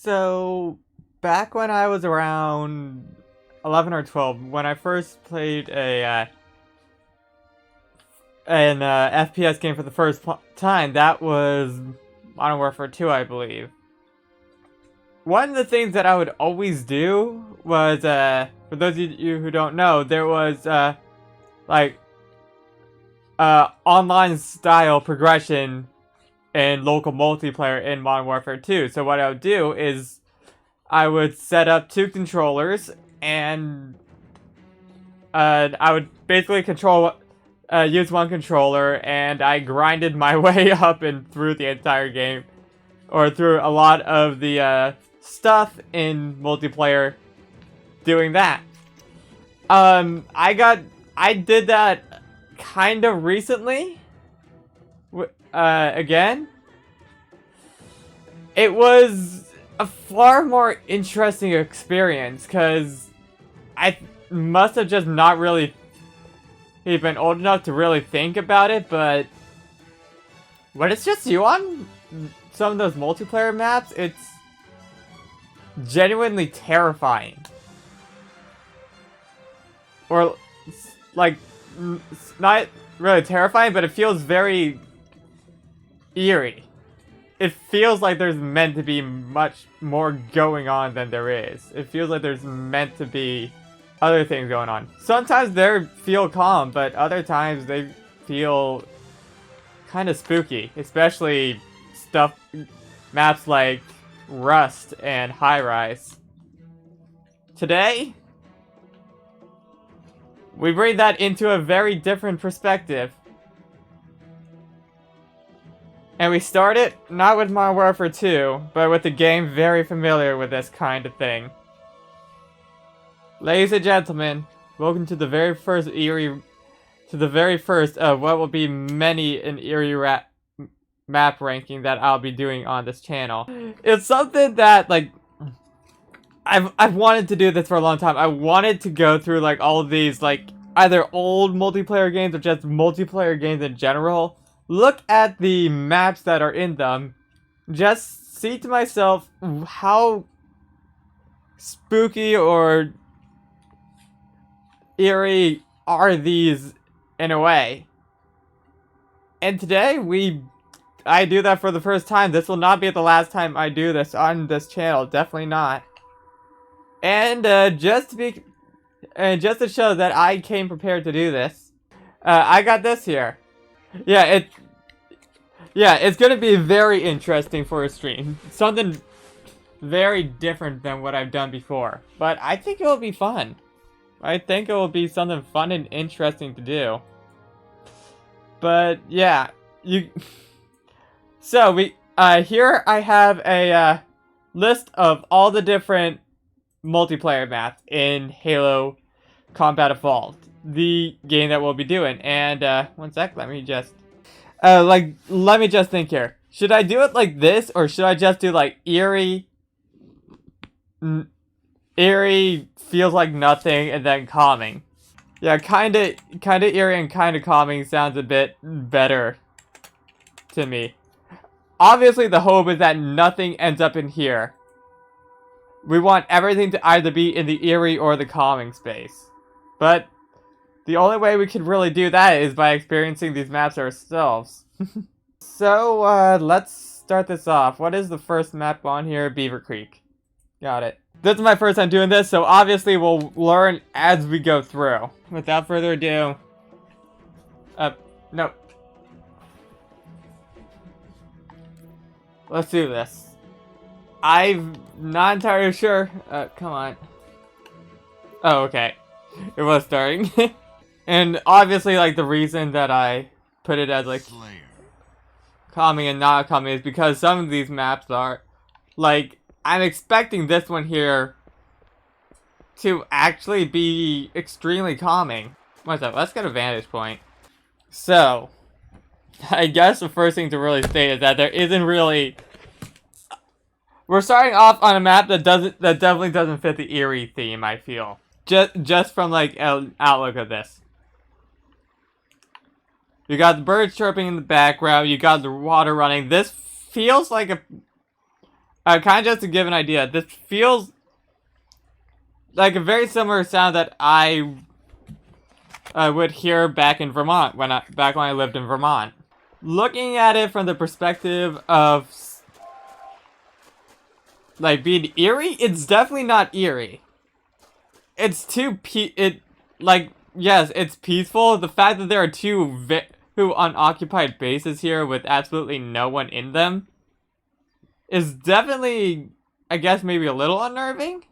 So, back when I was around 11 or 12, when I first played an FPS game for the first time, that was Modern Warfare 2, I believe. One of the things that I would always do was, for those of you who don't know, there was, online style progression in local multiplayer in Modern Warfare 2. So what I would do is I would set up two controllers and I would basically use one controller, and I grinded my way up and through the entire game, or through a lot of the stuff in multiplayer doing that. I did that kind of recently. Again, it was a far more interesting experience because I must have just not really been old enough to really think about it, but when it's just you on some of those multiplayer maps, it's genuinely terrifying. Or, like, it's not really terrifying, but it feels very eerie. It feels like there's meant to be much more going on than there is. It feels like there's meant to be other things going on. Sometimes they feel calm, but other times they feel kind of spooky. Especially maps like Rust and High Rise. Today, we bring that into a very different perspective. And we start it not with Modern Warfare 2, but with a game very familiar with this kind of thing. Ladies and gentlemen, welcome to the very first of what will be many an eerie map ranking that I'll be doing on this channel. It's something that, like, I've wanted to do this for a long time. I wanted to go through, like, all of these, like, either old multiplayer games or just multiplayer games in general. Look at the maps that are in them. Just see to myself how spooky or eerie are these in a way. And today I do that for the first time. This will not be the last time I do this on this channel. Definitely not. And just to show that I came prepared to do this, I got this here. Yeah, it's gonna be very interesting for a stream. Something very different than what I've done before. But I think it will be fun. I think it will be something fun and interesting to do. But yeah, So here I have a list of all the different multiplayer maps in Halo Combat Evolved, the game that we'll be doing. And one sec, let me just think here. Should I do it like this, or should I just do like eerie feels like nothing and then calming? Yeah, kinda eerie and kinda calming sounds a bit better to me. Obviously the hope is that nothing ends up in here. We want everything to either be in the eerie or the calming space. But the only way we can really do that is by experiencing these maps ourselves. So, let's start this off. What is the first map on here? Beaver Creek. Got it. This is my first time doing this, so obviously we'll learn as we go through. Without further ado... no. Let's do this. I'm not entirely sure. Come on. Oh, okay. It was starting. And obviously, like, the reason that I put it as, like, calming and not calming is because some of these maps are, like, I'm expecting this one here to actually be extremely calming. What's up? Let's get a vantage point. So, I guess the first thing to really state is that there isn't really... We're starting off on a map that definitely doesn't fit the eerie theme, I feel. Just from, like, an outlook of this. You got the birds chirping in the background, you got the water running. This feels like Kind of just to give an idea, this feels like a very similar sound that I would hear back in Vermont back when I lived in Vermont. Looking at it from the perspective of like being eerie, it's definitely not eerie. It's yes, it's peaceful. The fact that there are two unoccupied bases here with absolutely no one in them is definitely, I guess, maybe a little unnerving.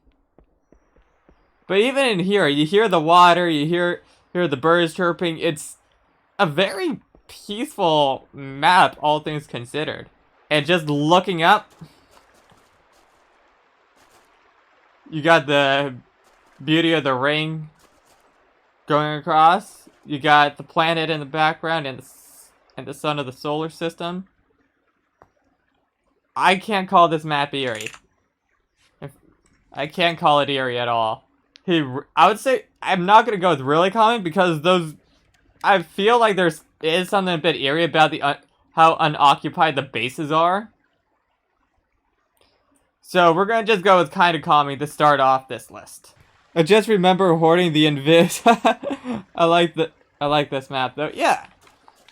But even in here, you hear the water, you hear the birds chirping. It's a very peaceful map, all things considered. And just looking up, you got the beauty of the ring going across. You got the planet in the background and the sun of the solar system. I can't call this map eerie. I can't call it eerie at all. I would say I'm not gonna go with really common because I feel like is something a bit eerie about how unoccupied the bases are. So we're gonna just go with kind of calming to start off this list. I just remember hoarding the invis. I like this map though. Yeah,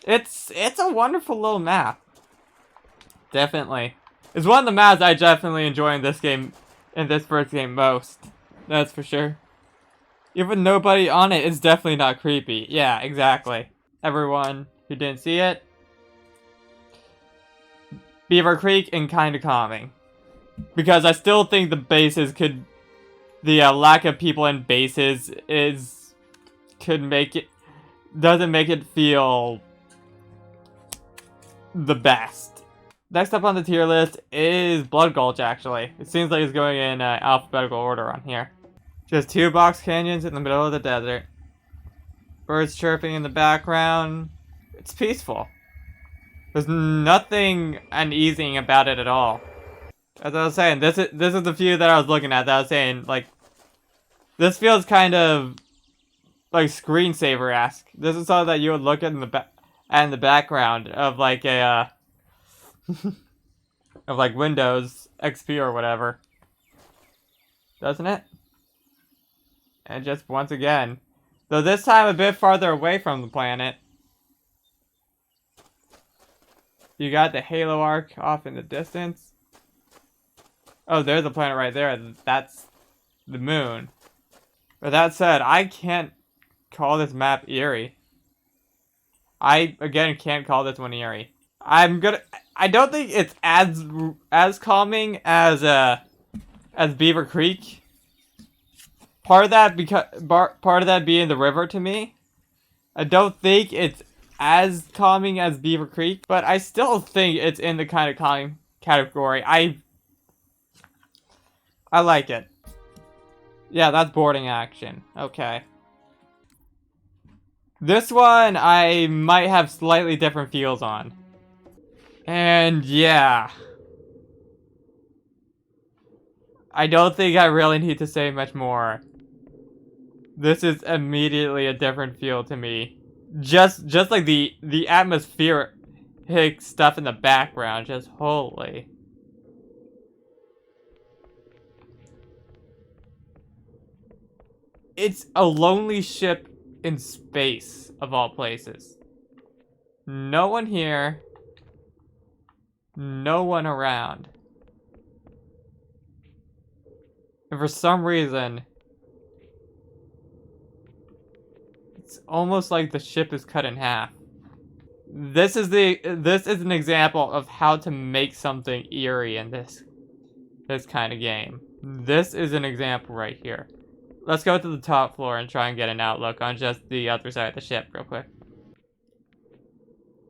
it's a wonderful little map. Definitely, it's one of the maps I definitely enjoy in this game, in this first game most. That's for sure. Even nobody on it is definitely not creepy. Yeah, exactly. Everyone who didn't see it, Beaver Creek and kind of calming. Because I still think the bases the lack of people in bases doesn't make it feel the best. Next up on the tier list is Blood Gulch, actually. It seems like it's going in alphabetical order on here. Just 2 box canyons in the middle of the desert. Birds chirping in the background. It's peaceful. There's nothing uneasing about it at all. As I was saying, this is the view that I was looking at that I was saying, like, this feels kind of like screensaver-esque. This is something that you would look at in the background of like a of like Windows XP or whatever. Doesn't it? And just once again, though this time a bit farther away from the planet. You got the Halo arc off in the distance. Oh, there's a planet right there. That's the moon. But that said, I can't call this map eerie. I, again, can't call this one eerie. I don't think it's as calming as Beaver Creek. Part of that being the river to me. I don't think it's as calming as Beaver Creek, but I still think it's in the kind of calming category. I like it. Yeah, that's boarding action. Okay. This one I might have slightly different feels on. And yeah. I don't think I really need to say much more. This is immediately a different feel to me. Just like the atmospheric stuff in the background, just holy. It's a lonely ship in space, of all places. No one here. No one around. And for some reason, it's almost like the ship is cut in half. This is an example of how to make something eerie in this kind of game. This is an example right here. Let's go to the top floor and try and get an outlook on just the other side of the ship real quick.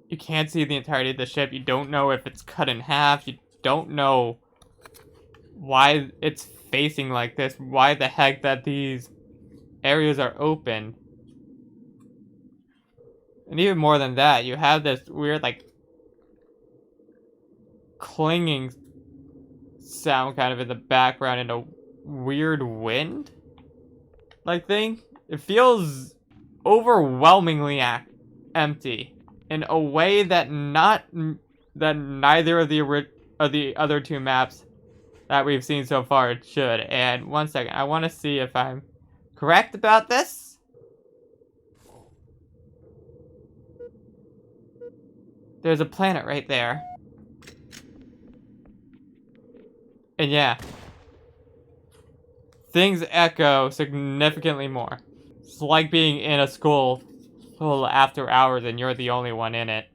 You can't see the entirety of the ship. You don't know if it's cut in half. You don't know why it's facing like this. Why the heck that these areas are open. And even more than that, you have this weird, like, clinging sound kind of in the background and a weird wind like thing. It feels overwhelmingly empty in a way that neither of the other two maps that we've seen so far, it should. And one second, I want to see if I'm correct about this. There's a planet right there. And yeah, things echo significantly more. It's like being in a school full after hours and you're the only one in it.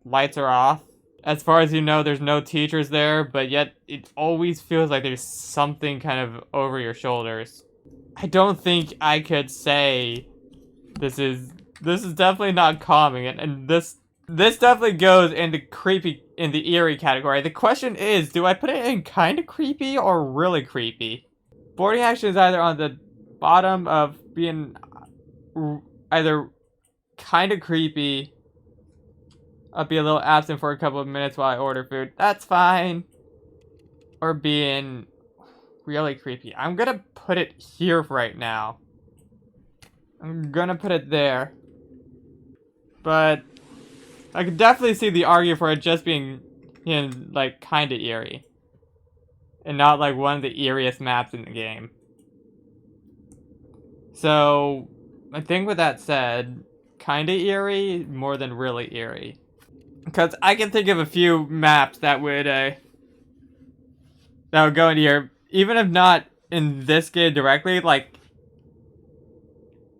Lights are off. As far as you know, there's no teachers there, but yet it always feels like there's something kind of over your shoulders. I don't think I could say this is definitely not calming, and this definitely goes into creepy, in the eerie category. The question is, do I put it in kind of creepy or really creepy? Boarding action is either on the bottom of being either kind of creepy. I'll be a little absent for a couple of minutes while I order food. That's fine. Or being really creepy. I'm gonna put it here right now. I'm gonna put it there. But I could definitely see the argument for it just being, you know, like, kind of eerie. And not like one of the eeriest maps in the game. So, I think with that said, kind of eerie more than really eerie. Because I can think of a few maps that would go in here, even if not in this game directly. Like,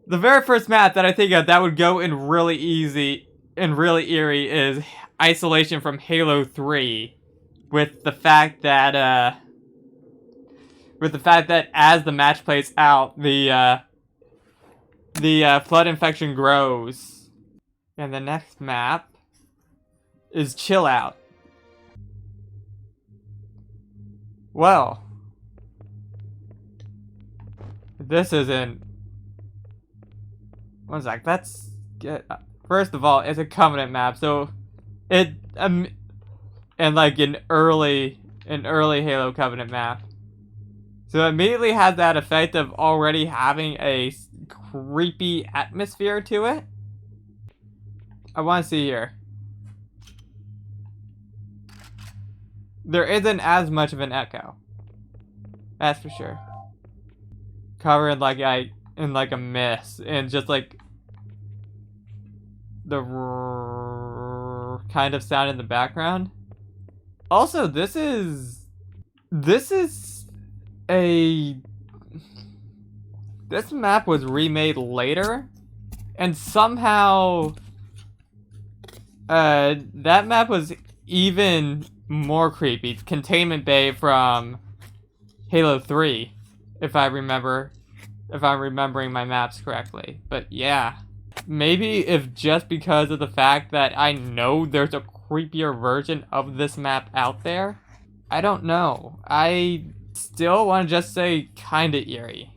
the very first map that I think of that would go in really easy and really eerie is Isolation from Halo 3, with the fact that as the match plays out, the flood infection grows. And the next map is Chill Out. Well, this isn't. One sec. That's good. First of all, it's a Covenant map, so it and like an early Halo Covenant map, so it immediately has that effect of already having a creepy atmosphere to it. I want to see here. There isn't as much of an echo. That's for sure. Covered in like a mist, and just like the kind of sound in the background. Also, this map was remade later, and somehow that map was even more creepy. Containment Bay from Halo 3, if I'm remembering my maps correctly. But yeah, maybe if just because of the fact that I know there's a creepier version of this map out there, I don't know. I still want to just say kinda eerie.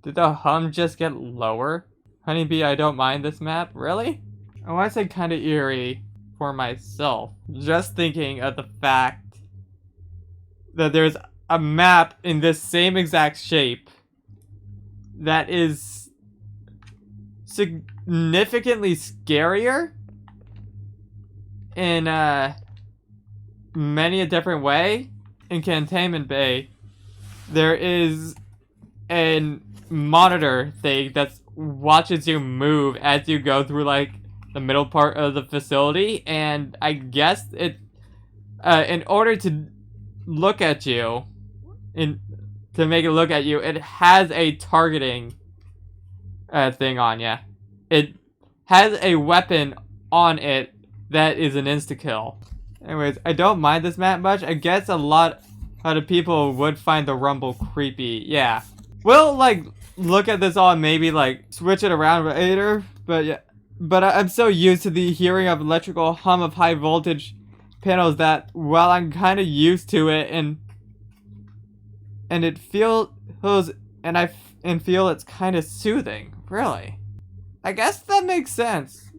Did the hum just get lower? Honeybee, I don't mind this map. Really? I want to say kinda eerie for myself. Just thinking of the fact that there's a map in this same exact shape that is significantly scarier in many a different way. In Containment Bay, there is a monitor thing that watches you move as you go through like the middle part of the facility, and I guess it in order to look at you, to make it look at you, it has a targeting thing on you. It has a weapon on it that is an insta-kill. Anyways, I don't mind this map much. I guess a lot of people would find the rumble creepy. Yeah, we'll like look at this all and maybe like switch it around later, but yeah. But I'm so used to the hearing of electrical hum of high voltage panels that while I'm kind of used to it and it feels and feel it's kind of soothing. Really, I guess that makes sense.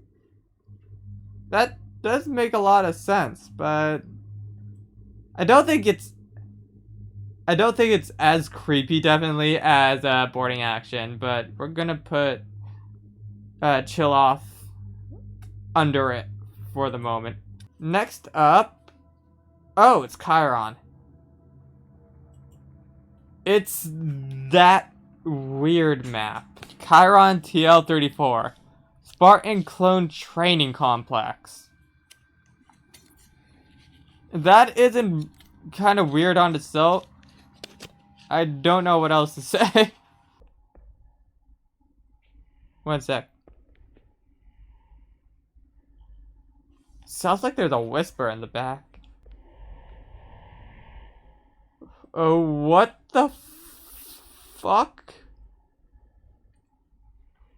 That does make a lot of sense, but I don't think it's as creepy definitely as boarding action. But we're gonna put Chill Off under it for the moment. Next up Oh, it's Chiron. It's that weird map. Chiron TL34. Spartan Clone Training Complex. That isn't kind of weird on itself. I don't know what else to say. One sec. Sounds like there's a whisper in the back. Oh, what the fuck?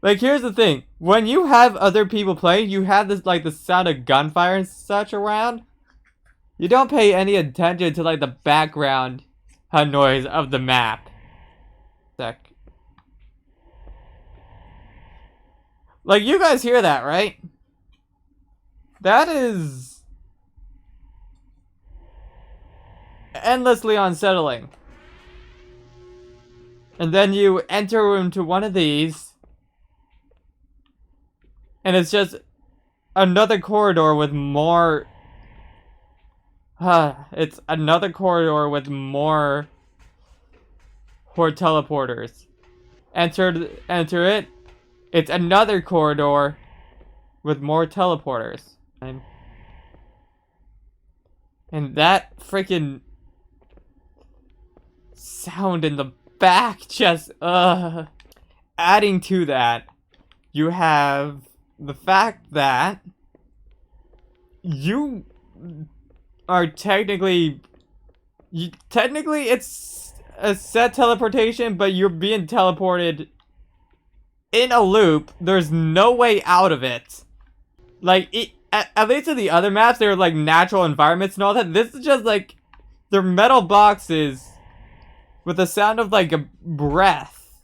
Like, here's the thing. When you have other people play, you have this, like, the sound of gunfire and such around. You don't pay any attention to, like, the background noise of the map. Sec. Like, you guys hear that, right? That is endlessly unsettling. And then you enter into one of these, and it's just another corridor with more... it's another corridor with more teleporters. Enter it. It's another corridor with more teleporters. And that freaking sound in the back just, Adding to that, you have the fact that you are technically it's a set teleportation, but you're being teleported in a loop. There's no way out of it. Like, at least in the other maps, they're like natural environments and all that. This is just like, they're metal boxes with the sound of like a breath.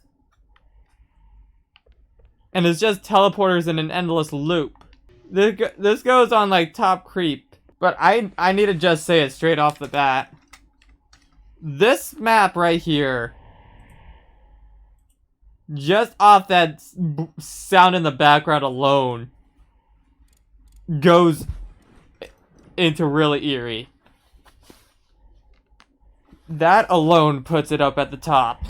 And it's just teleporters in an endless loop. This goes on like top creep. But I need to just say it straight off the bat. This map right here, just off that sound in the background alone, goes into really eerie. That alone puts it up at the top.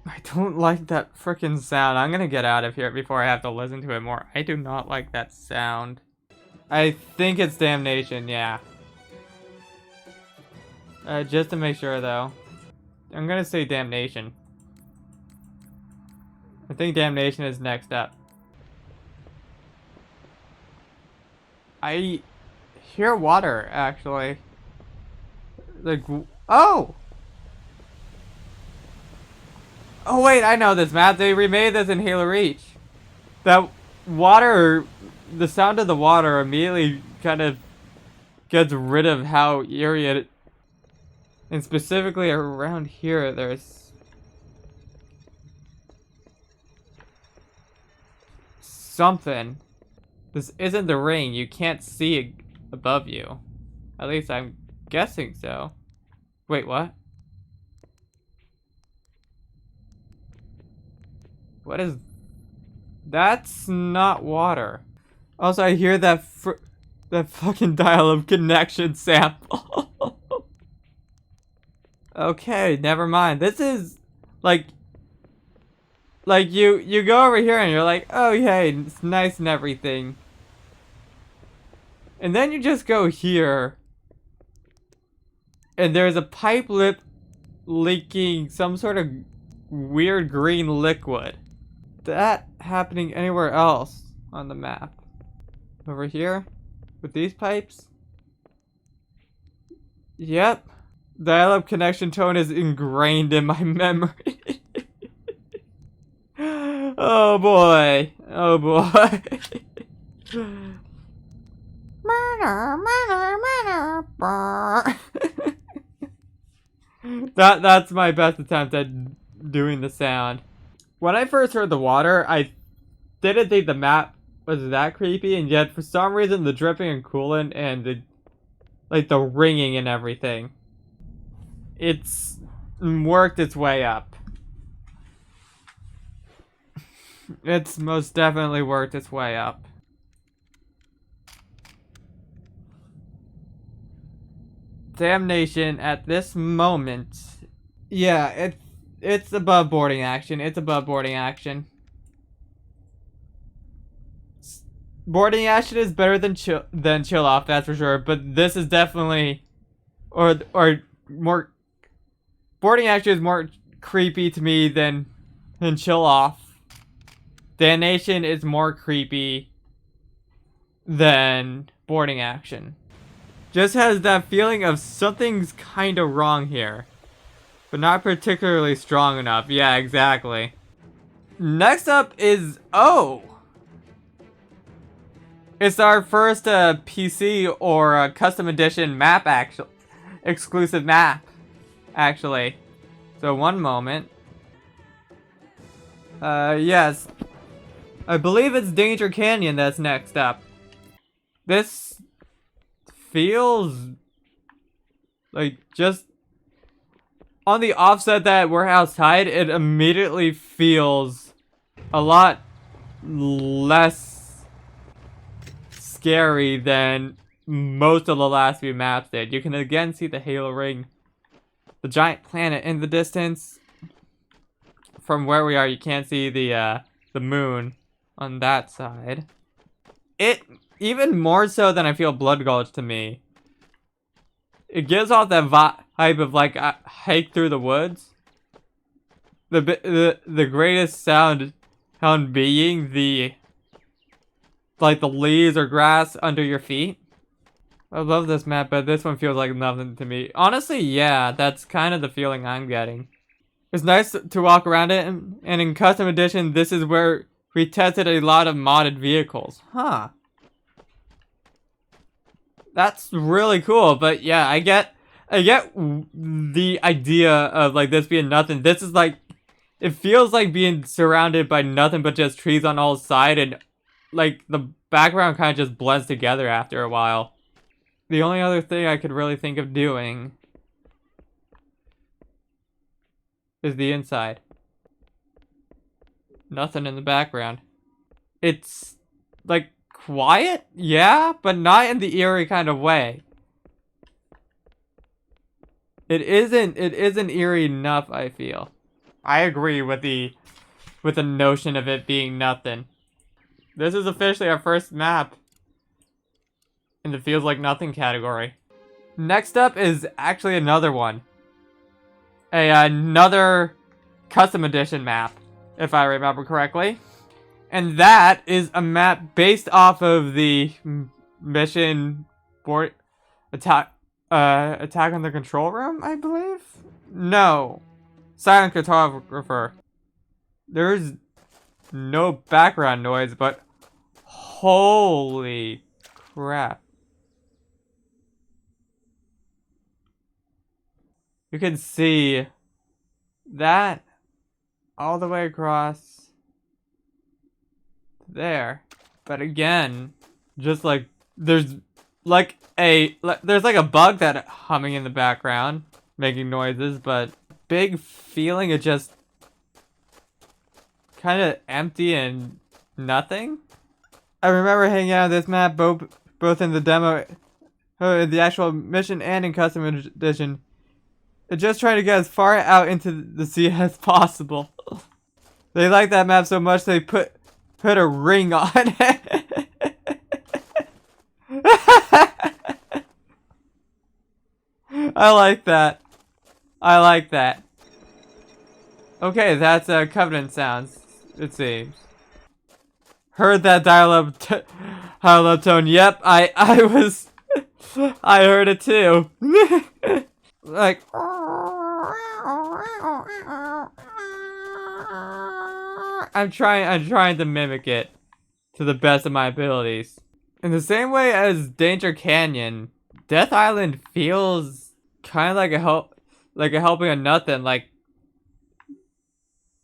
I don't like that freaking sound. I'm gonna get out of here before I have to listen to it more. I do not like that sound. I think it's Damnation, yeah. Just to make sure though. I'm gonna say Damnation. I think Damnation is next up. I hear water, actually. Like, oh! Oh wait, I know this map. They remade this in Halo Reach. That water, the sound of the water immediately kind of gets rid of how eerie it... And specifically around here, there's... something. This isn't the ring. You can't see it above you. At least I'm guessing so. Wait, what? What is... That's not water. Also, I hear that that fucking dial-up connection sample. Okay, never mind. This is like you go over here and you're like, oh hey, it's nice and everything. And then you just go here and there's a pipe lip leaking some sort of weird green liquid. That happening anywhere else on the map? Over here? With these pipes? Yep. Dial-up connection tone is ingrained in my memory. Oh boy. Oh boy. That's my best attempt at doing the sound. When I first heard the water, I didn't think the map was that creepy, and yet for some reason the dripping and coolant and the ringing and everything, it's worked its way up. It's most definitely worked its way up. Damnation at this moment. Yeah, it's above boarding action. It's above boarding action. Boarding action is better than chill off, that's for sure. But this is definitely, or more. Boarding action is more creepy to me than chill off. Damnation is more creepy than boarding action. Just has that feeling of something's kind of wrong here, but not particularly strong enough. Yeah, exactly. Next up is O. It's our first PC or custom edition map, actually. Exclusive map, actually. So one moment. Yes. I believe it's Danger Canyon that's next up. This feels like just on the offset that we're outside, it immediately feels a lot less scary than most of the last few maps did. You can again see the Halo ring, the giant planet in the distance. From where we are, you can't see the moon on that side. It even more so than I feel Blood Gulch to me. It gives off that vibe of like a hike through the woods. The greatest sound being the leaves or grass under your feet. I love this map, but this one feels like nothing to me. Honestly, yeah, that's kind of the feeling I'm getting. It's nice to walk around it, and in Custom Edition, this is where we tested a lot of modded vehicles. Huh. That's really cool, but yeah, I get the idea of like this being nothing. This is like, it feels like being surrounded by nothing but just trees on all sides, and like the background kind of just blends together after a while. The only other thing I could really think of doing is the inside. Nothing in the background. It's like quiet, yeah, but not in the eerie kind of way. It isn't eerie enough, I feel. I agree with the notion of it being nothing. This is officially our first map in the feels like nothing category. Next up is actually another one. Another custom edition map, if I remember correctly. And that is a map based off of the mission board attack on the control room, I believe? No. Silent Cartographer. There's no background noise, but holy crap. You can see that all the way across there. But again, just like there's like a bug that humming in the background, making noises, but big feeling of just kind of empty and nothing. I remember hanging out on this map both in the demo, the actual mission, and in custom edition. Just trying to get as far out into the sea as possible. They like that map so much they put a ring on it. I like that. I like that. Okay, that's Covenant sounds, it seems. Heard that dial-up tone. Yep, I was I heard it too. Like I'm trying to mimic it to the best of my abilities. In the same way as Danger Canyon, Death Island feels kind of like a helping of nothing. Like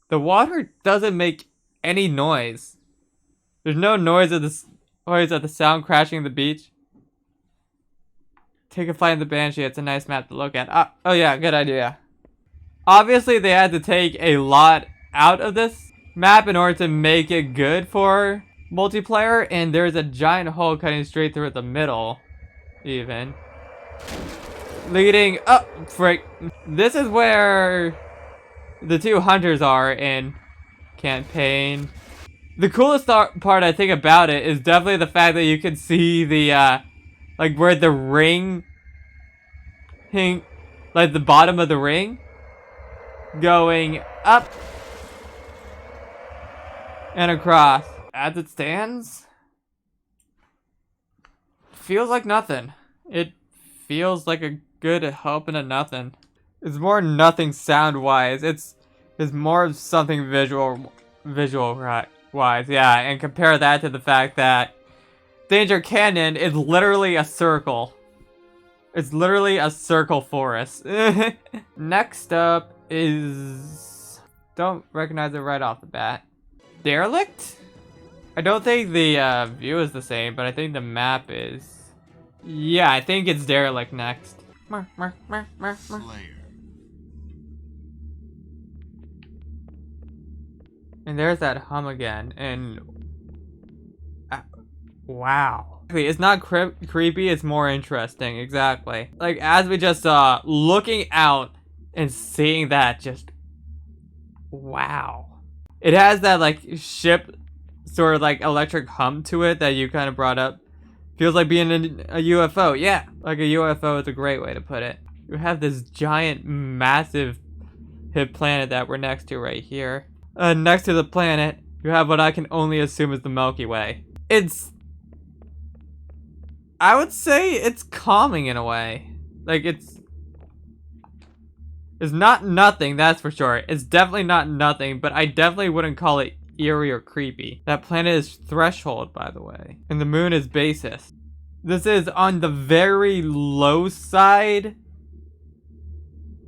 the water doesn't make any noise. There's no noise of the sound crashing the beach. Take a flight in the Banshee. It's a nice map to look at. Oh yeah, good idea. Obviously, they had to take a lot out of this map in order to make it good for multiplayer, and there's a giant hole cutting straight through the middle, even. leading up. Frick. This is where the two hunters are in campaign. The coolest part I think about it is definitely the fact that you can see the like where the ring like the bottom of the ring going up and across. As it stands, feels like nothing. It feels like a good helping of nothing. It's more nothing sound wise. It's more of something visual wise, yeah, and compare that to the fact that Danger Canyon is literally a circle. It's literally a circle forest. Next up is... don't recognize it right off the bat. Derelict? I don't think the view is the same, but I think the map is. Yeah, I think it's Derelict next. Slayer. And there's that hum again, and wow. It's not creepy, it's more interesting, exactly. Like, as we just saw, looking out and seeing that, just wow. It has that, like, ship sort of, like, electric hum to it that you kind of brought up. Feels like being in a UFO, yeah. Like a UFO is a great way to put it. You have this giant, massive hit planet that we're next to right here. Next to the planet, you have what I can only assume is the Milky Way. I would say it's calming in a way. Like, it's not nothing, that's for sure. It's definitely not nothing, but I definitely wouldn't call it eerie or creepy. That planet is Threshold, by the way. And the moon is Basis. This is on the very low side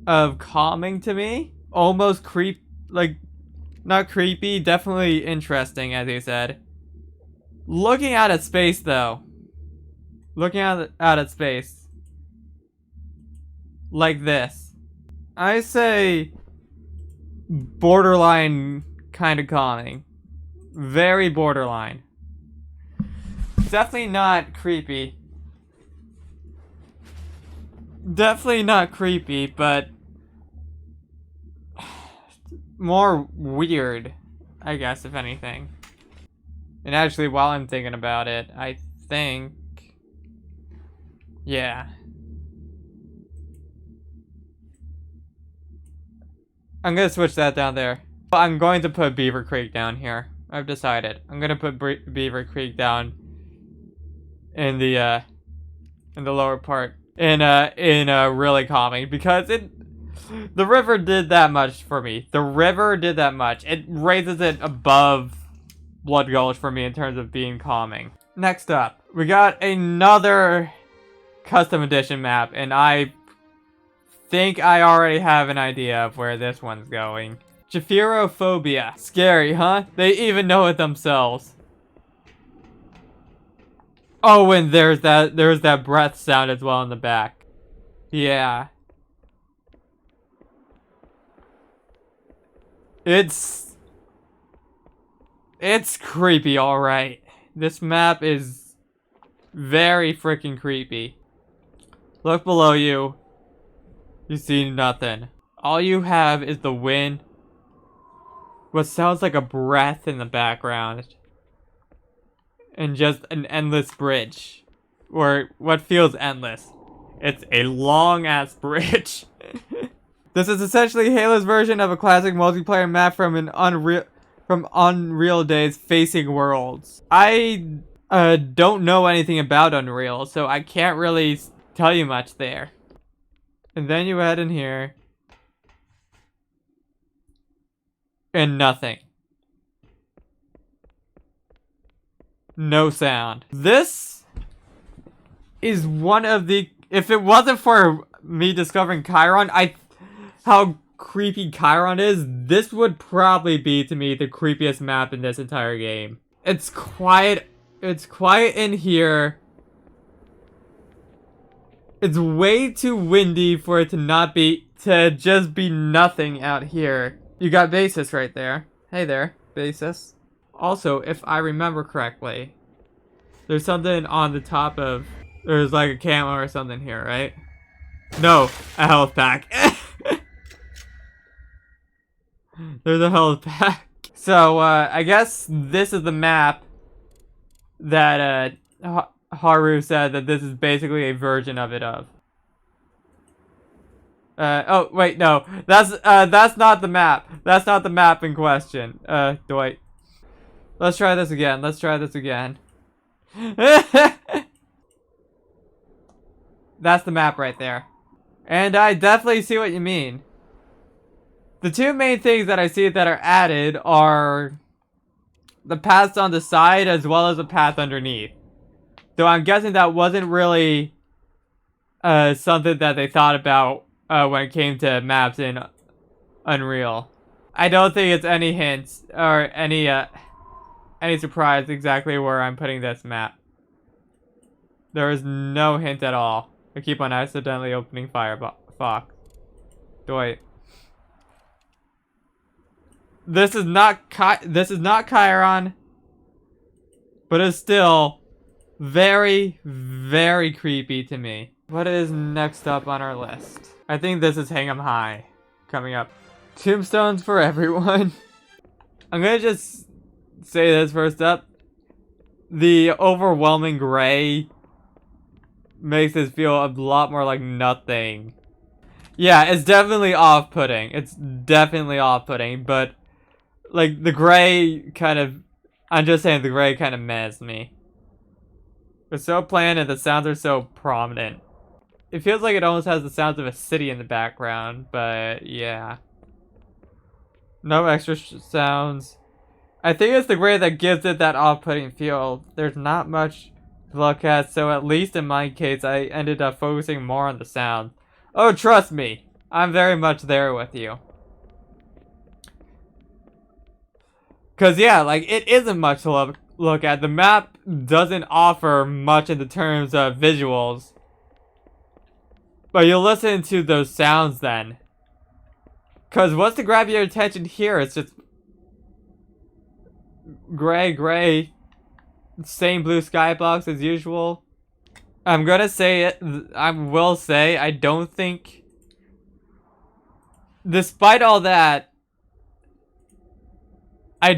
of calming to me. Almost not creepy, definitely interesting, as you said. Looking out at space, though. Looking out at space. Like this. I say borderline kind of calming. Very borderline. Definitely not creepy. Definitely not creepy, but more weird, I guess, if anything. And actually, while I'm thinking about it, I think... yeah. I'm gonna switch that down there. I'm going to put Beaver Creek down here. I've decided. I'm gonna put Beaver Creek down in the lower part. In really calming, because the river did that much for me. The river did that much. It raises it above Blood Gulch for me in terms of being calming. Next up, we got another custom edition map, and I think I already have an idea of where this one's going. Jefferophobia. Scary, huh? They even know it themselves. Oh, and there's that breath sound as well in the back. Yeah. It's creepy, alright. This map is very freaking creepy. Look below you. You see nothing. All you have is the wind. What sounds like a breath in the background. And just an endless bridge. Or what feels endless. It's a long-ass bridge. This is essentially Halo's version of a classic multiplayer map from Unreal Days Facing Worlds. I don't know anything about Unreal, so I can't really tell you much there. And then you head in here. And nothing. No sound. This is one of the... if it wasn't for me discovering Chiron, how creepy Chiron is, this would probably be, to me, the creepiest map in this entire game. It's quiet. It's quiet in here. It's way too windy for it to just be nothing out here. You got Basis right there. Hey there, Basis. Also, if I remember correctly, there's something on the top of... there's like a camo or something here, right? No, a health pack. There's a health pack. So, I guess this is the map that, Haru said that this is basically a version of it of. Oh, wait, no. That's not the map. That's not the map in question. Dwight. Let's try this again. Let's try this again. That's the map right there. And I definitely see what you mean. The two main things that I see that are added are the paths on the side as well as the path underneath. Though I'm guessing that wasn't really something that they thought about when it came to maps in Unreal. I don't think it's any hints or any surprise exactly where I'm putting this map. There is no hint at all. I keep on accidentally opening Firefox. Wait. This is not Chiron, but it's still very, very creepy to me. What is next up on our list? I think this is Hang 'em High coming up. Tombstones for everyone. I'm gonna just say this first up. The overwhelming gray makes this feel a lot more like nothing. Yeah, it's definitely off-putting. It's definitely off-putting, but like the gray kind of, I'm just saying the gray kind of messed me. It's so plain and the sounds are so prominent. It feels like it almost has the sounds of a city in the background, but yeah. No extra sounds. I think it's the gray that gives it that off-putting feel. There's not much to look at, so at least in my case, I ended up focusing more on the sound. Oh, trust me, I'm very much there with you. Cause yeah, like it isn't much to look at. The map doesn't offer much in the terms of visuals. But you'll listen to those sounds then. Cause what's to grab your attention here? It's just gray, same blue skybox as usual. I'm gonna say it, I will say, I don't think, despite all that, I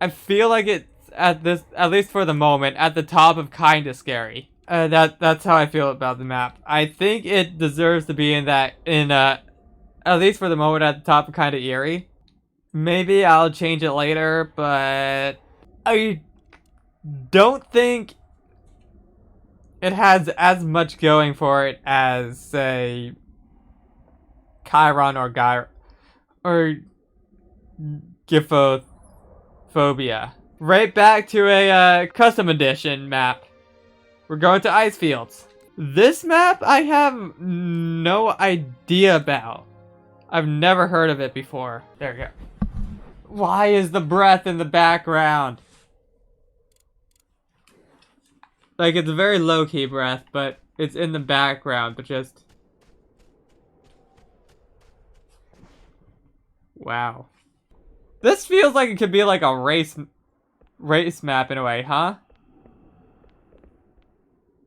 feel like it's at least for the moment, at the top of kinda scary. That's how I feel about the map. I think it deserves to be at least for the moment, at the top of kinda eerie. Maybe I'll change it later, but I don't think it has as much going for it as, say, Chiron or Giffophobia. Right back to a custom edition map. We're going to ice fields. This map I have no idea about. I've never heard of it before. There we go. Why is the breath in the background? Like, it's a very low-key breath, but it's in the background, but just... Wow. This feels like it could be like a race map in a way, huh?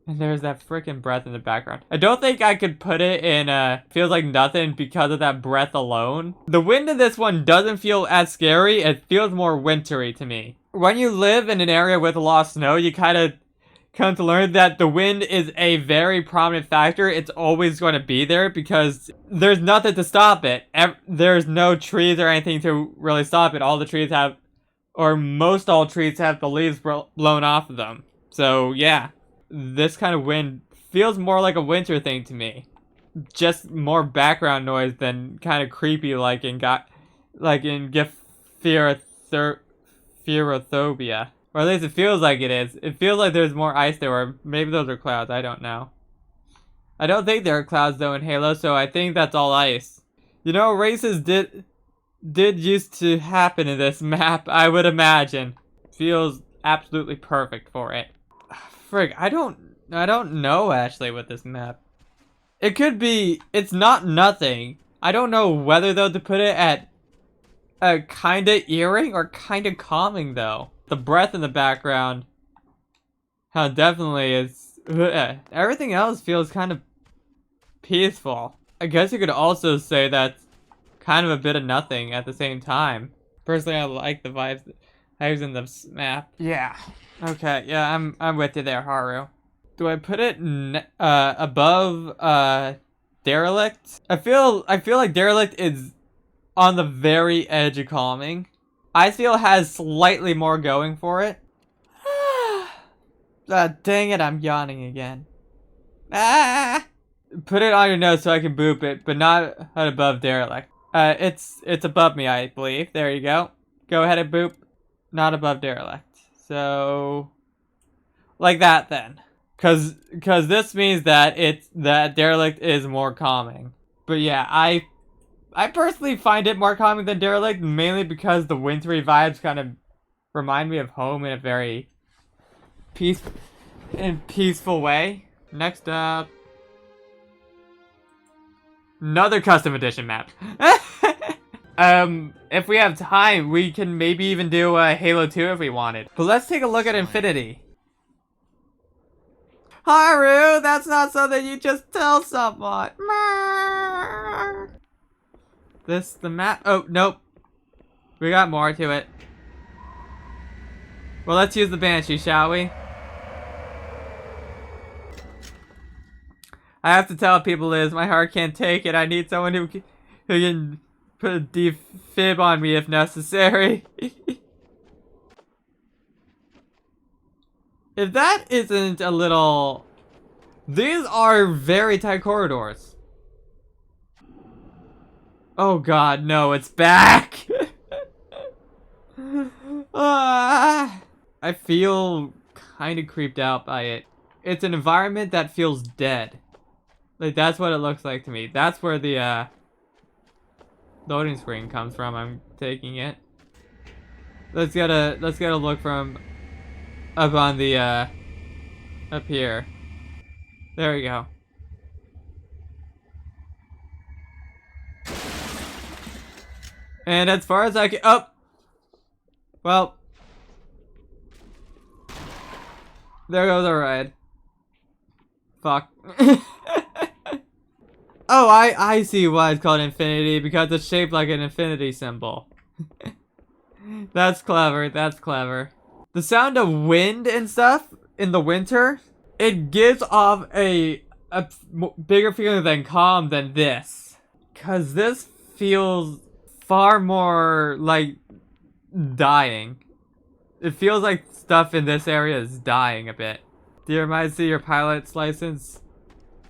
And there's that freaking breath in the background. I don't think I could put it in feels like nothing because of that breath alone. The wind in this one doesn't feel as scary. It feels more wintry to me. When you live in an area with a lot of snow, you kind of come to learn that the wind is a very prominent factor. It's always going to be there because there's nothing to stop it. There's no trees or anything to really stop it. All the trees have, or most all trees have the leaves blown off of them. So yeah, this kind of wind feels more like a winter thing to me. Just more background noise than kind of creepy like in Jefferophobia. Or at least it feels like it is. It feels like there's more ice there, or maybe those are clouds, I don't know. I don't think there are clouds though in Halo, so I think that's all ice. You know, races did used to happen in this map, I would imagine. Feels absolutely perfect for it. Frig, I don't know actually with this map. It could be, it's not nothing. I don't know whether though to put it at kinda eerie or kinda calming though. The breath in the background, how definitely is. Everything else feels kind of peaceful. I guess you could also say that's kind of a bit of nothing at the same time. Personally, I like the vibes in this map. Yeah. Okay, yeah, I'm with you there, Haru. Do I put it above Derelict? I feel like Derelict is on the very edge of calming. Icefeel has slightly more going for it. Dang it, I'm yawning again. Ah! Put it on your nose so I can boop it, but not above Derelict. It's above me, I believe. There you go. Go ahead and boop. Not above Derelict. So, like that then. Cause this means that Derelict is more calming. But yeah, I personally find it more calming than Derelict, mainly because the wintry vibes kind of remind me of home in a very peaceful way. Next up, another custom edition map. If we have time, we can maybe even do Halo 2 if we wanted. But let's take a look at Infinity. Haru, that's not something you just tell someone. The map. Oh, nope. We got more to it. Well, let's use the Banshee, shall we? I have to tell people this. My heart can't take it. I need someone who can put a defib on me if necessary. If that isn't a little... These are very tight corridors. Oh god, no, it's back! I feel kind of creeped out by it. It's an environment that feels dead. Like, that's what it looks like to me. That's where the, loading screen comes from. I'm taking it. Let's get a look from up on the, up here. There we go. And as far as I can... Oh! Well. There goes our ride. Fuck. Oh, I see why it's called Infinity, because it's shaped like an infinity symbol. That's clever, that's clever. The sound of wind and stuff in the winter, it gives off a bigger feeling than calm than this. Cause this feels far more like dying. It feels like stuff in this area is dying a bit. Dear, might I see your pilot's license?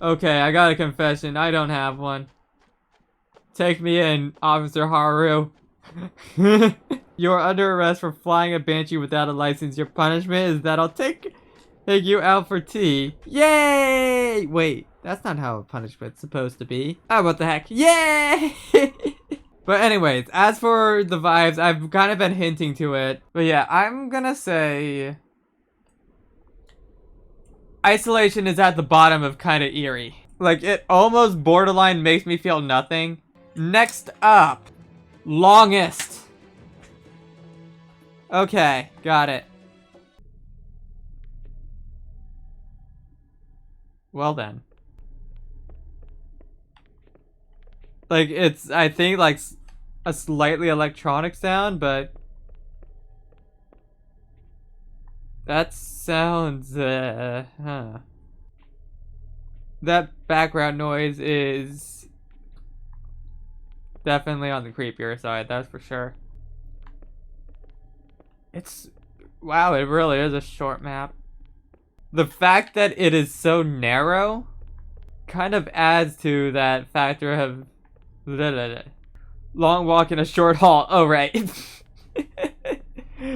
Okay, I got a confession. I don't have one. Take me in, Officer Haru. You're under arrest for flying a Banshee without a license. Your punishment is that I'll take you out for tea. Yay! Wait, that's not how a punishment's supposed to be. Oh, what the heck? Yay! But anyways, as for the vibes, I've kind of been hinting to it. But yeah, I'm gonna say... Isolation is at the bottom of kind of eerie. Like, it almost borderline makes me feel nothing. Next up, longest. Okay, got it. Well then. Like, it's, I think, like, a slightly electronic sound, but... That sounds, huh. That background noise is definitely on the creepier side, that's for sure. It's, wow, it really is a short map. The fact that it is so narrow kind of adds to that factor of long walk and a short haul. Oh, right.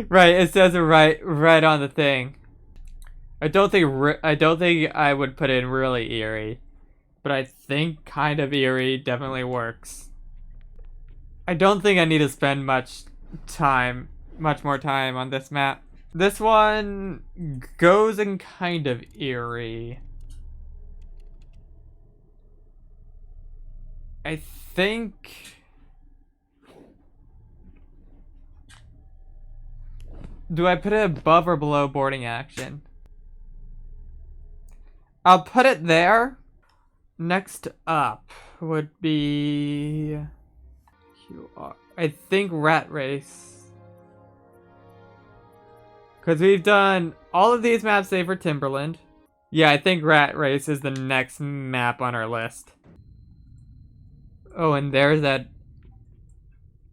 Right, it says it right on the thing. I don't think I would put in really eerie, but I think kind of eerie definitely works. I don't think I need to spend much more time on this map. This one goes in kind of eerie. I think... Do I put it above or below boarding action? I'll put it there. Next up would be I think Rat Race. Because we've done all of these maps save for Timberland. Yeah, I think Rat Race is the next map on our list. Oh, and there's that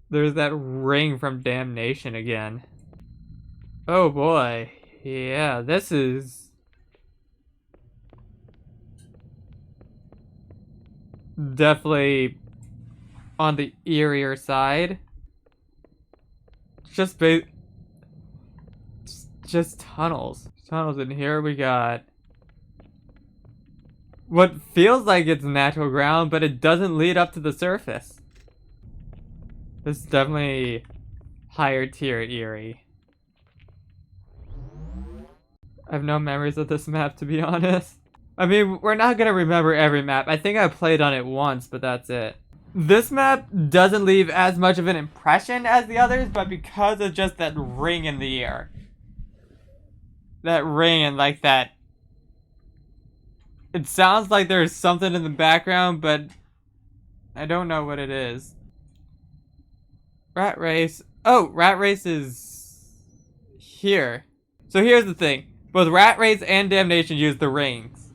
ring from Damnation again. Oh boy. Yeah, this is definitely on the eerier side. Just tunnels. Tunnels in here. We got what feels like it's natural ground, but it doesn't lead up to the surface. This is definitely higher tier eerie. I have no memories of this map, to be honest. I mean, we're not gonna remember every map. I think I played on it once, but that's it. This map doesn't leave as much of an impression as the others, but because of just that ring in the air. That ring and like that. It sounds like there's something in the background, but I don't know what it is. Rat Race. Oh, Rat Race is here. So here's the thing. Both Rat Race and Damnation use the rings.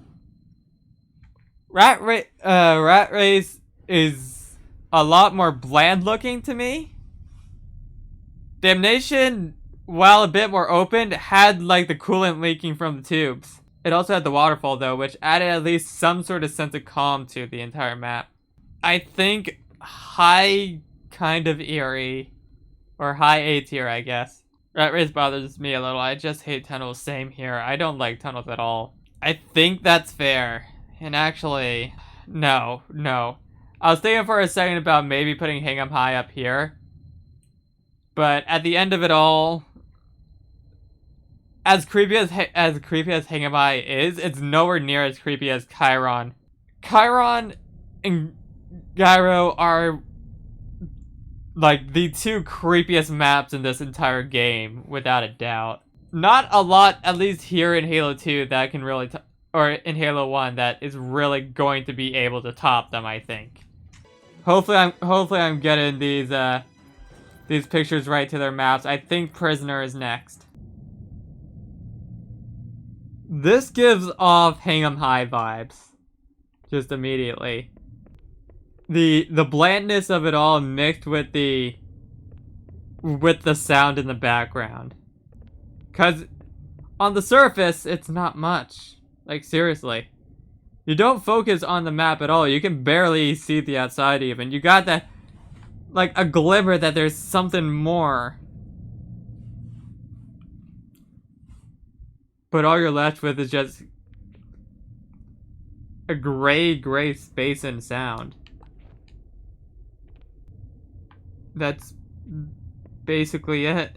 Rat Race is a lot more bland looking to me. Damnation, while a bit more open, had like the coolant leaking from the tubes. It also had the waterfall though, which added at least some sort of sense of calm to the entire map. I think high kind of eerie, or high A tier, I guess. Rat Race bothers me a little. I just hate tunnels. Same here. I don't like tunnels at all. I think that's fair. And actually, no. I was thinking for a second about maybe putting Hang 'em High up here. But at the end of it all, as creepy as Hang 'em High is, it's nowhere near as creepy as Chiron. Chiron and Gyro are like the two creepiest maps in this entire game, without a doubt. Not a lot, at least here in Halo 2, that can really, or in Halo 1, that is really going to be able to top them, I think. Hopefully I'm getting these pictures right to their maps. I think Prisoner is next. This gives off Hang 'em High vibes. Just immediately. The blandness of it all mixed with the sound in the background. 'Cause on the surface, it's not much. Like, seriously. You don't focus on the map at all. You can barely see the outside even. You got that, like, a glimmer that there's something more. But all you're left with is just a gray space and sound. That's basically it.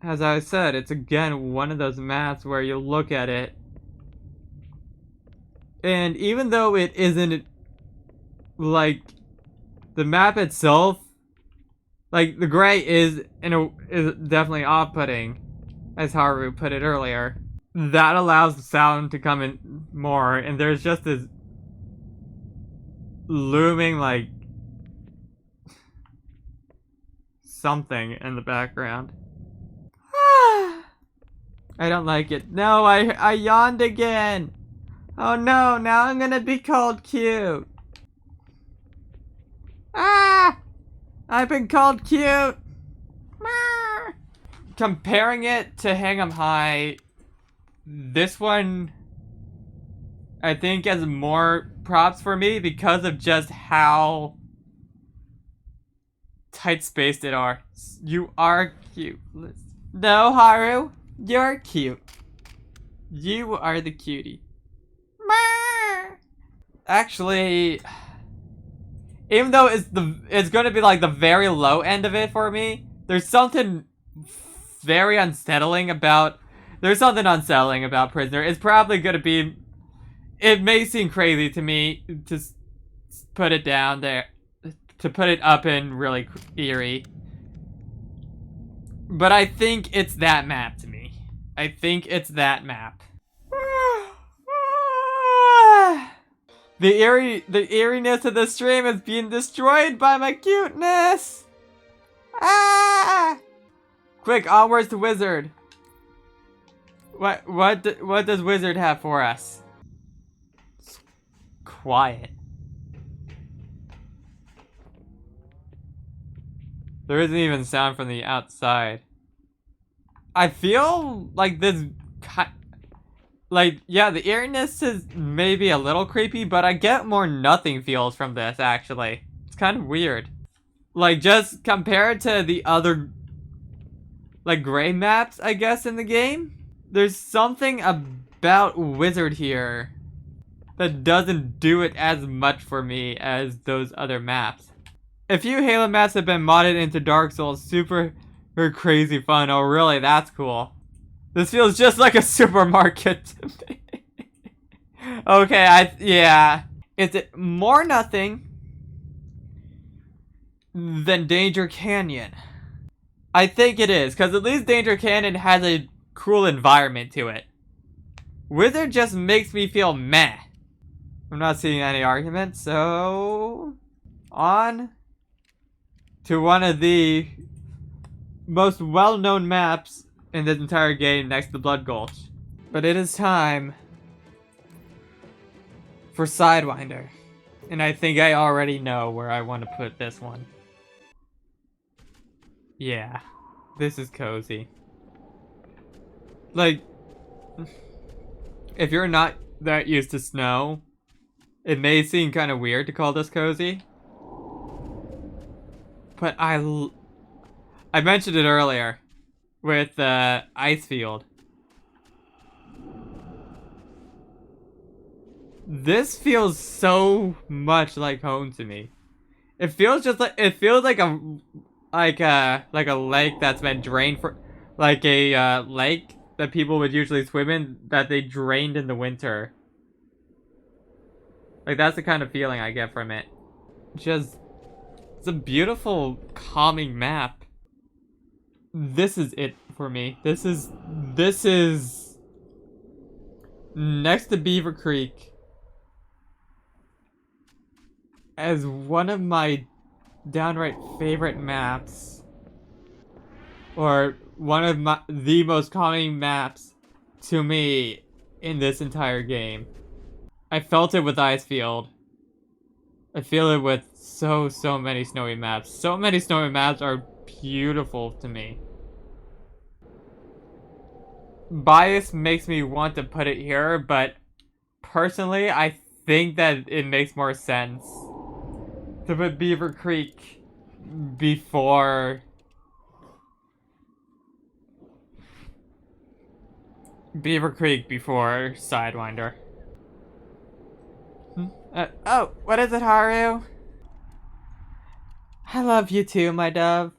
As I said, it's again one of those maps where you look at it, and even though it isn't like the map itself, like the gray is definitely off-putting, as Haru put it earlier. That allows the sound to come in more, and there's just this looming like something in the background. I don't like it. No, I yawned again. Oh no, now I'm gonna be called cute. Ah! I've been called cute. Comparing it to Hang 'em High, this one I think has more props for me because of just how tight spaced it are. You are cute. No, Haru, you're cute. You are the cutie. Actually, even though it's gonna be like the very low end of it for me, there's something very unsettling about. There's something unsettling about Prisoner. It's probably gonna be. It may seem crazy to me to put it down there, to put it up in really eerie. But I think it's that map to me. I think it's that map. The eeriness of the stream is being destroyed by my cuteness. Ah! Quick, onwards to Wizard. What does Wizard have for us? It's quiet. There isn't even sound from the outside. I feel like this, yeah, the eeriness is maybe a little creepy, but I get more nothing feels from this, actually. It's kind of weird. Like, just compared to the other, like, gray maps, I guess, in the game, there's something about Wizard here that doesn't do it as much for me as those other maps. A few Halo maps have been modded into Dark Souls, super crazy fun. Oh, really? That's cool. This feels just like a supermarket to me. Okay, yeah. Is it more nothing than Danger Canyon? I think it is, because at least Danger Canyon has a cool environment to it. Wizard just makes me feel meh. I'm not seeing any argument, so on to one of the most well-known maps in this entire game next to Blood Gulch. But it is time for Sidewinder. And I think I already know where I want to put this one. Yeah, this is cozy. Like, if you're not that used to snow, it may seem kind of weird to call this cozy. But I mentioned it earlier with Icefield. This feels so much like home to me. It feels just like a lake that's been drained for, like a lake that people would usually swim in that they drained in the winter. Like, that's the kind of feeling I get from it. Just, it's a beautiful, calming map. This is it for me. This is next to Beaver Creek as one of my downright favorite maps, or one of the most calming maps to me in this entire game. I felt it with Icefield. I feel it with so many snowy maps. So many snowy maps are beautiful to me. Bias makes me want to put it here, but personally, I think that it makes more sense to put Beaver Creek before Sidewinder. Oh, what is it, Haru? I love you too, my dove.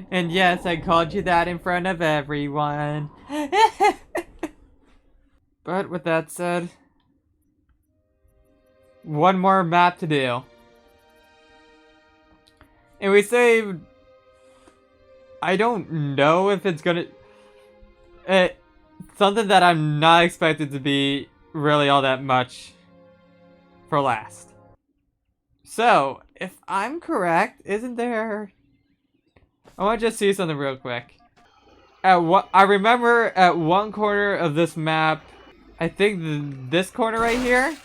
And yes, I called you that in front of everyone. But with that said, one more map to do. And we saved, I don't know if it's gonna, something that I'm not expected to be really all that much for last. So, if I'm correct, isn't there, I want to just see something real quick. I remember at one corner of this map, I think this corner right here,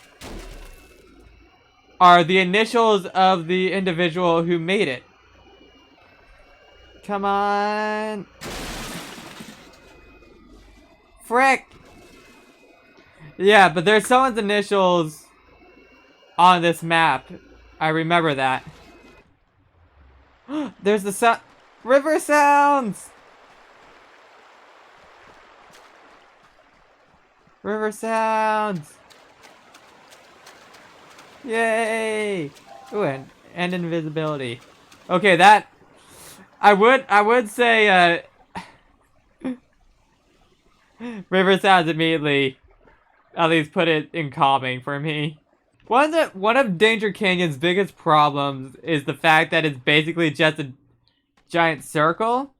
are the initials of the individual who made it. Come on. Frick. Yeah, but there's someone's initials on this map. I remember that. There's the river sounds. River sounds. Yay! Ooh, and invisibility. Okay, that I would say river sounds immediately at least put it in calming for me. One of Danger Canyon's biggest problems is the fact that it's basically just a giant circle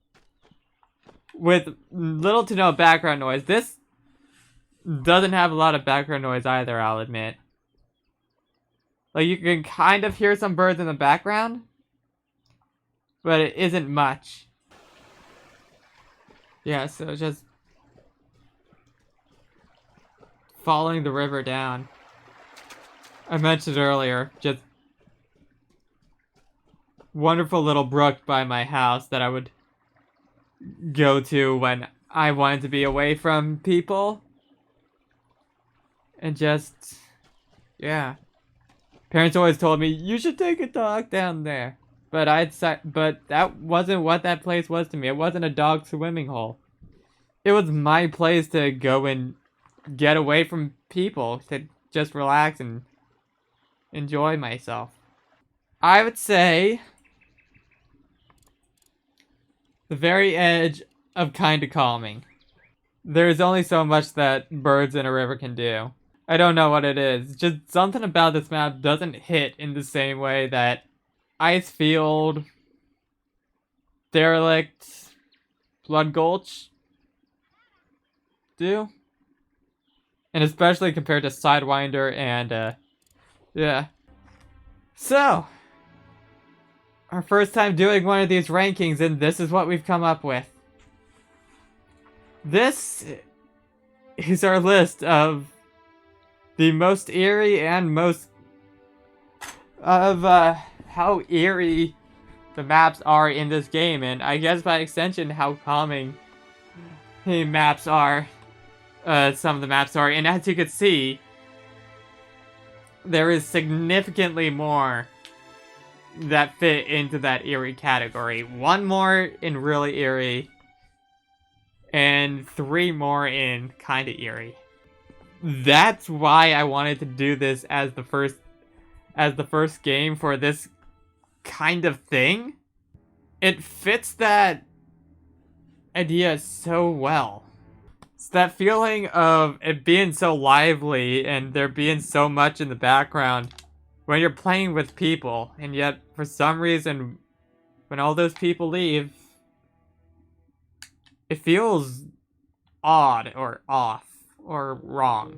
with little to no background noise. doesn't have a lot of background noise either, I'll admit. Like, you can kind of hear some birds in the background, but it isn't much. Yeah, so just following the river down. I mentioned earlier, just wonderful little brook by my house that I would go to when I wanted to be away from people. And just, yeah. Parents always told me, you should take a dog down there. But that wasn't what that place was to me. It wasn't a dog swimming hole. It was my place to go and get away from people, to just relax and enjoy myself. I would say the very edge of kinda calming. There's only so much that birds in a river can do. I don't know what it is. Just something about this map doesn't hit in the same way that Icefield, Derelict, Blood Gulch do. And especially compared to Sidewinder and, yeah. So, our first time doing one of these rankings, and this is what we've come up with. This is our list of the most eerie and most of how eerie the maps are in this game, and I guess by extension how calming the maps are. Some of the maps are, and as you can see, there is significantly more that fit into that eerie category. One more in really eerie, and 3 more in kinda eerie. That's why I wanted to do this as the first game for this kind of thing. It fits that idea so well. It's that feeling of it being so lively and there being so much in the background when you're playing with people, and yet for some reason when all those people leave, it feels odd or off or wrong.